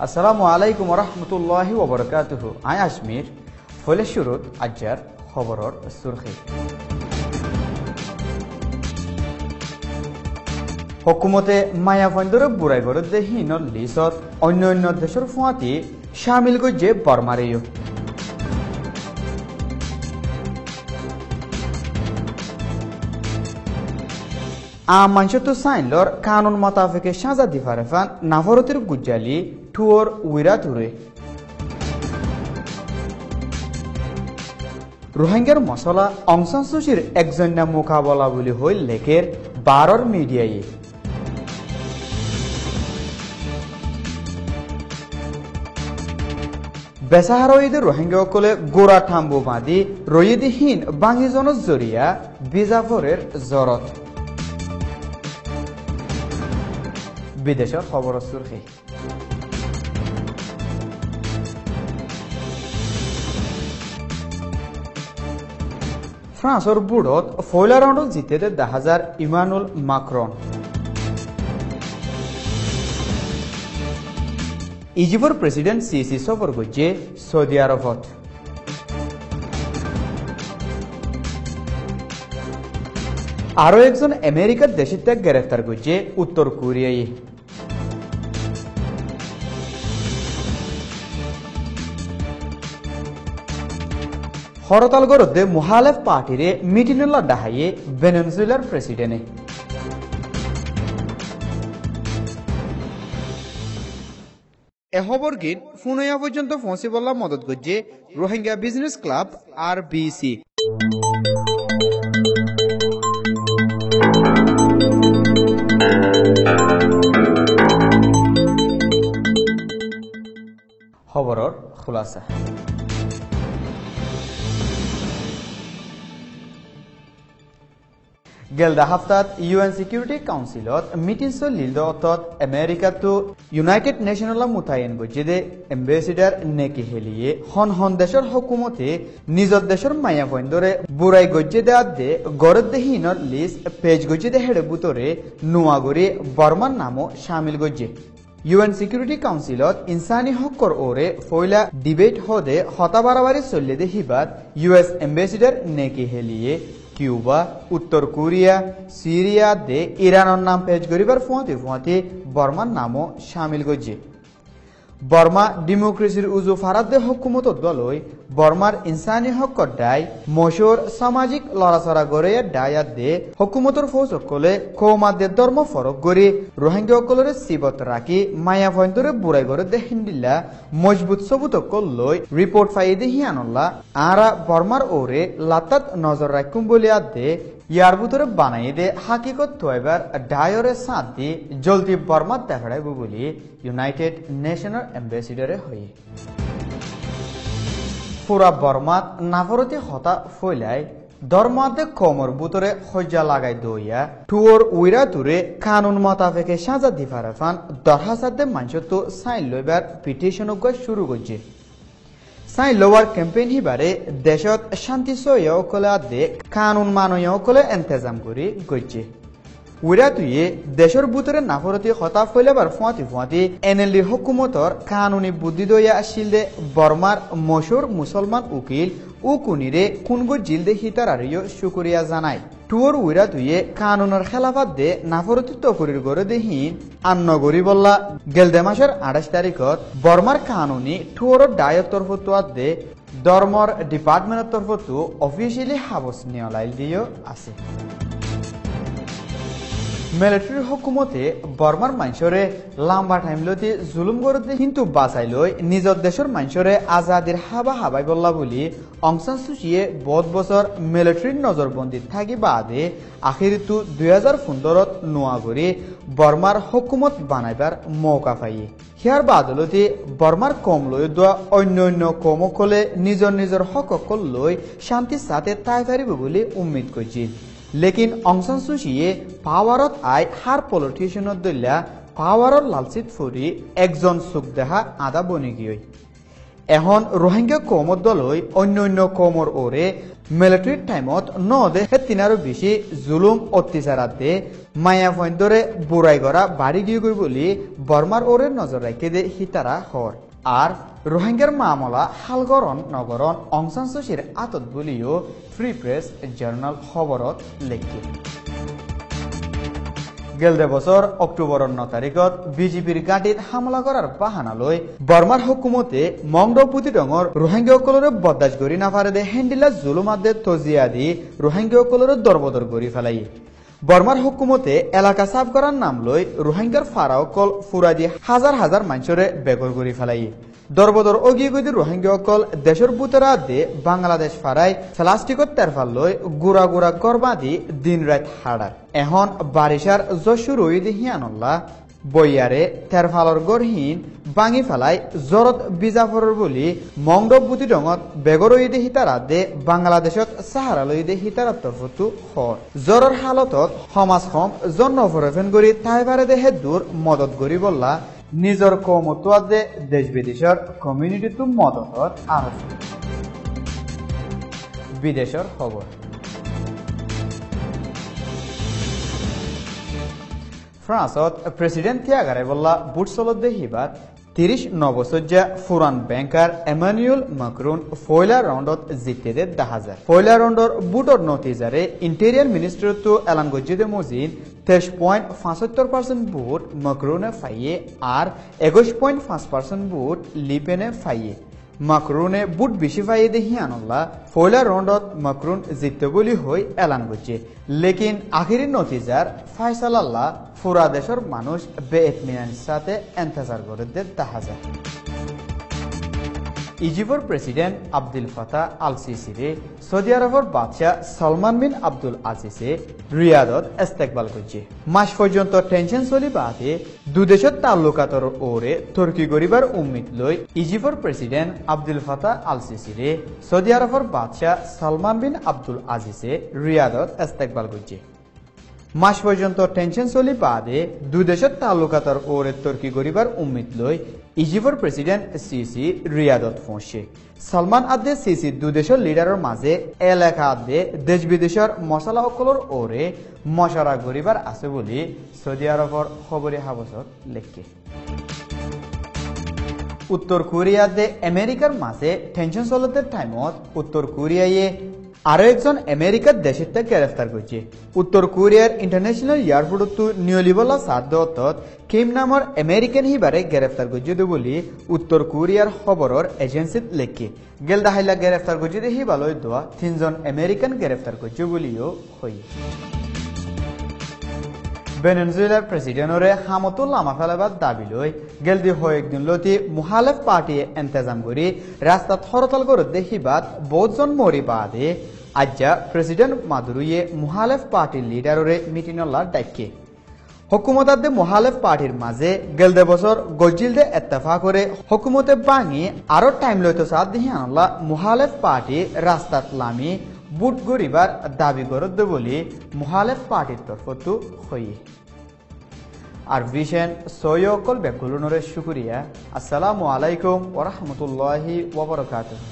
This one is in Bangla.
আসসালামু আলাইকুম রহমতুল্লাহি ওবরকাতুহু। আই আজমির ফলে শুরুত আজ্জার খবরর সুরখি। হকুমতে মায়াভন্দর বুড়াই গরদে হিনর লিসত অন্য অন্য দেশের ফুয়াতি শামিল গজ্জে বর্মারেয়। মানুষতো সাইনলর কানুন মোতাবেকে সাজা দিফারেফান নাফরতের গুজ্জালি টুয়র উইরা তুরে। রোহিঙ্গার মশলা অং সান সুচির একজন মোকাবলা বলে হইল লেখের 12 মিডিয়ায়। বেসাহারীদের রোহিঙ্গাসকলে গোড়া ঠাম্বু বাঁধি রয়েদিহীন বাঙিজনের জরিয়া বিজাফরের জরত। বিদেশের খবর সুরখি। ফ্রান্সর বুড়ত ফয়লা রাউন্ডত জিতে দেখা যায় ইমানুয়েল মাক্রন। ইজিপ্টের প্রেসিডেন্ট সিসি সফর করছে সৌদি আরবত। আরো একজন আমেরিকার দেশের ত্যাগ গ্রেফতার করছে উত্তর কোরিয়ায়। হরতাল গরদে মুহালেফ পার্টিরে মিটিনুল্লাহ ডাহাইয়ে ভেনেজুয়েলার প্রেসিডেন্টে। এহবর গীত ফুনয়া পর্যন্ত পৌঁছিবল্লা মদত করছে রোহিঙ্গা বিজনেস ক্লাব RBC। খবরর খুলাসা। গেলদা হাফতাত UN সিকিউরিটি কাউন্সিলত মিটিং চলিল অতত আমেরিকাতো ইউনাইটেড নেশনল মুতায়ন গজ্জে এম্বাসিডার নেকি হেলিয়ে হন দেশের হকুমতে নিজর দেশের মায়া বন্দরে বুড়াই গজ্জে দেওয়া দে গড় দেহীনর লিস্ট পেজ গজ্জে দে হেড়ে বুতরে নোয়াগরি বর্মার নামও শামিল গজ্জে। UN সিকিউরিটি কাউন্সিলত ইনসানি হকর ওরে ফয়লা ডিবেট হদে হতা বাড়াবাড়ি চললে দে হিবাত US এম্বাসিডার নেকি হেলিয়ে কিউবা, উত্তর কোরিয়া, সিরিয়া দে ইরানের নাম পেজ করিবার ফুয়াতে বর্মার নামও শামিল গজ্জে। বর্মা ডেমোক্রেসির উজু ফারাদ দে হকুমত দলই বর্মার ইনসানি হকর দায় মশোর সামাজিক লড়াচড়া গড়ে দায়াত দে হকুমতর ফৌজকলে কৌমাদে ধর্ম ফরক গড়ি রোহিঙ্গা অকলরে সিবত রাখি মায়া ভয়ন্তরে বুড়াই গড়ে দে হিন্দিল্লা মজবুত সবুত লই রিপোর্ট ফাই দে হিয়ানল্লা আরা বর্মার ওরে লাতাত নজর রাখুম বলিয়া দে ইয়ার ভিতরে বানাই দে হাকিকত তোয়াইবার ডায়রে সাথ দি জলদি বর্মাত দেখাড়াইব বলি ইউনাইটেড নেশনাল এম্বাসিডারে হয়ে। পুরা বর্মাত নাফরতি হতা ফইলাই ধর্মাদে কমর বুতরে হজ্জা লাগাই দইয়া টুয়র উইরা তুরে কানুন মোতাবেকে সাজা দিফারেফান দরহাসাদে মানুষ সাইন লইবার পিটিশন শুরু করছে। সাইন লোয়ার ক্যাম্পেইন হিবারে দেশত শান্তি সহকলে আদে কানুন মানয়কলে এন্তেজাম করি গজ্জে। উইরা তুইয়ে দেশের বুতরে নাফরতি হতা ফইলেবার ফুয়াতি NLD হকুমতর কানুনি বুদ্ধি দইয়া আসিল দে বর্মার মশহুর মুসলমান উকিল উকুনিরে কুনগো জিলদে হিতারারিও শুকরিয়া জানায়। টুয়র উইরা তুইয়ে কানুনের খেলাফাত দে নাফরতি তকরির গড়ে দেহীন আন্নগরি বল্লা গেলদে মাসের 28 তারিখত বর্মার কানুনি টুয়র ডায়র তরফত দে ধর্মর ডিপার্টমেন্টের তরফত অফিসিয়ালি হাবস নিয়লাইল দিয়েও আছে। মিলিটারি হকুমতে বর্মার মানুষরে লম্বা টাইম লতি জুলুম করতে কিন্তু বাঁচাই লই নিজের দেশের মানুষরে আজাদির হাবাই বললা বলি অং সান সুচিয়ে বহুত বছর মিলিটারির নজরবন্দি থাকি বাদে আখিরিতু 2015 নোয়াগরি বর্মার হকুমত বানাইবার মৌকা পাইয়ে। হিয়ার বাদলতে বর্মার কম লই দোয়া অন্য কমকলে নিজের হককল লই শান্তির সাথে তাই পারিব বলে উম্মিদ করছি। লেকিন অং সান সুচিয়ে পাওয়ারত আই হার পলিটিশিয়ানত দইলা পাওয়ারর লালচিত ফুরি একজন সুখ দেহা আদা বনি গিয়ে এখন রোহিঙ্গা কমত দলই অন্য কমর ওরে মিলিটারি টাইমত নদে তিনারও বেশি জুলুম অত্যাচারাত দে মায়া ফইন্দরে বুড়াই গড়া বাড়ি গিয়ে গই বলি বর্মার ওরে নজর রাখে দে হিতারা হর আর রোহিঙ্গার মামলা হালগরণ নগরণ অংসান সুচির আতত বলিও ফ্রি প্রেস জার্নাল খবরত লেখে গেলদে বছর অক্টোবরের 9 তারিখত বিজেপির গাঁটিত হামলা করার বাহানা লই বর্মার হুকুমতে মংডপুতি ডঙর রোহিঙ্গাসকলরে বরদাস্ত করি না পারে দে হেন্ডিলা জুলুমাদে তজিয়া দি রোহিঙ্গাসকলরে দরবদর করি ফেলাই বর্মার হুকুমতে এলাকা সাফ করার নাম লই রোহিঙ্গার ফারাওকল ফুরা দি হাজার হাজার মানুষরে বেগর করি ফেলাই দরবদর অগিয়ে গদি রোহিঙ্গাসকল দেশের বুতরা দে বাংলাদেশ ফারাই প্লাস্টিকত তেরফাল লই গুড়া গুড়া গরবা দি দিন রাত হাড়ার এখন বারিশার যশু রই দি হিয়ানল্লা বইয়ারে তেরফালর গড়হীন বাঙি ফেলাই জরত বিজাফরের বলি মংডব বুতি ডঙত বেগর দে হিতারা দে বাংলাদেশত সাহারা লই দে হিতারার তরফতো হর জ্বরের হালতত সমাজ হম জন্ম ফরফেন করি তাইবারে দেহে দূর মদত করি বললা নিজর কমতুয়া দে দেশ বিদেশের কমিউনিটিতো মদতত আরজ বিদেশের খবর ফ্রান্সত প্রেসিডেন্ট থিয়াগারে বললা বুটসলত দেহিবাত 30 বছরজা ফুরান ব্যাংকার এমানুয়েল মাক্রন ফয়লা রাউন্ডত জিতে দে 10,000 ফয়লা রাউন্ডর বুটর নতিজারে ইন্টেরিয়র মিনিস্টার তো এলান গজ্জিদে মজিন 23.75% ভোট মাক্রনে ফাইয়ে আর 21.5% ভোট লিপেনে ফাইয়ে মাক্রনে বুট বেশি ফাইয়ে দেখি আনল্লা ফয়লা রাউন্ডত মাক্রন জিততে বলি হই এলান গজ্জে লেকিন আখিরি নতিজার ফায়সালাল্লাহ পুরা দেশের মানুষ বেএতমিনানের সাথে ইন্তজার করে দে 10,000 ইজিপ্টের প্রেসিডেন্ট আব্দুল ফাতাহ আল সিসিরে সৌদি আরবের বাদশাহ সালমান বিন আব্দুল আজিজে রিয়াদত ইস্তেকবাল করছে মাস পর্যন্ত টেনশন চলি বাদে দুদেশের তাল্লুকাতর ওরে তুর্কি গরিবার উম্মিদ লই ইজিপ্টের প্রেসিডেন্ট আব্দুল ফাতাহ আল সিসিরে সৌদি আরবের বাদশাহ সালমান বিন আব্দুল আজিজে রিয়াদত ইস্তেকবাল করছে মাস পর্যন্ত টেনশন চলি বাদে দুদেশের তাল্লুকাতর ওরে তুর্কি গরিবার উম্মিদ লই ইজিপ্টের প্রেসিডেন্ট সিসি রিয়াদত পৌঁছে সালমান আদে সিসি দুদেশের লিডারের মাঝে এলাকা আদে দেশ বিদেশের মশলা সকলের ওরে মশারা গরিবার আছে বলি সৌদি আরবের খবরে হাবসত লেখে উত্তর কোরিয়াতে আমেরিকার মাঝে টেনশন চলতে টাইমত উত্তর কোরিয়ায় আরো একজন আমেরিকার দেশের থেকে গ্রেফতার করছে উত্তর কোরিয়ার ইন্টারন্যাশনাল এয়ারপোর্টত নিয়লিবলা সাদত কিম নামৰ আমেরিকান হিবারে গ্রেফতার করছে বলি উত্তর কোরিয়ার খবরের এজেন্সিত লেখে গেল দাহাইলা গ্রেফতার করছে হিবালয় দোয়া 3 জন আমেরিকান গ্রেফতার করছে বলিও হই ভেনেজুয়েলার প্রেসিডেন্টরে হামতো লামা ফেলাবার দাবি লই গেলদি কয়েকদিন লতি মুহালেফ পার্টি ইন্তজাম করি রাস্তাত হরতাল করে দেখিবাত বহুজন মরি বাদে আজ্জা প্রেসিডেন্ট মাদুরুয়ে মুহালেফ পার্টির লিডাররে মিটিনল্লা ডাকে হুকুমতাদে মুহালেফ পার্টির মাঝে গেলদে বছর গজিলদে ইত্তেফাক করে হুকুমতে বাঙি আরো টাইম লইতো সাথ দিহি আনলা মুহালেফ পার্টি রাস্তাত লামি বুট গরিবার দাবি করত বলি মুহালেফ পার্টির তরফতো হই আর ভিশন সৈয়কল বেকুলনরে শুকরিয়া আসসালামু আলাইকুম ওয়া রাহমাতুল্লাহি ওয়া বারাকাতুহু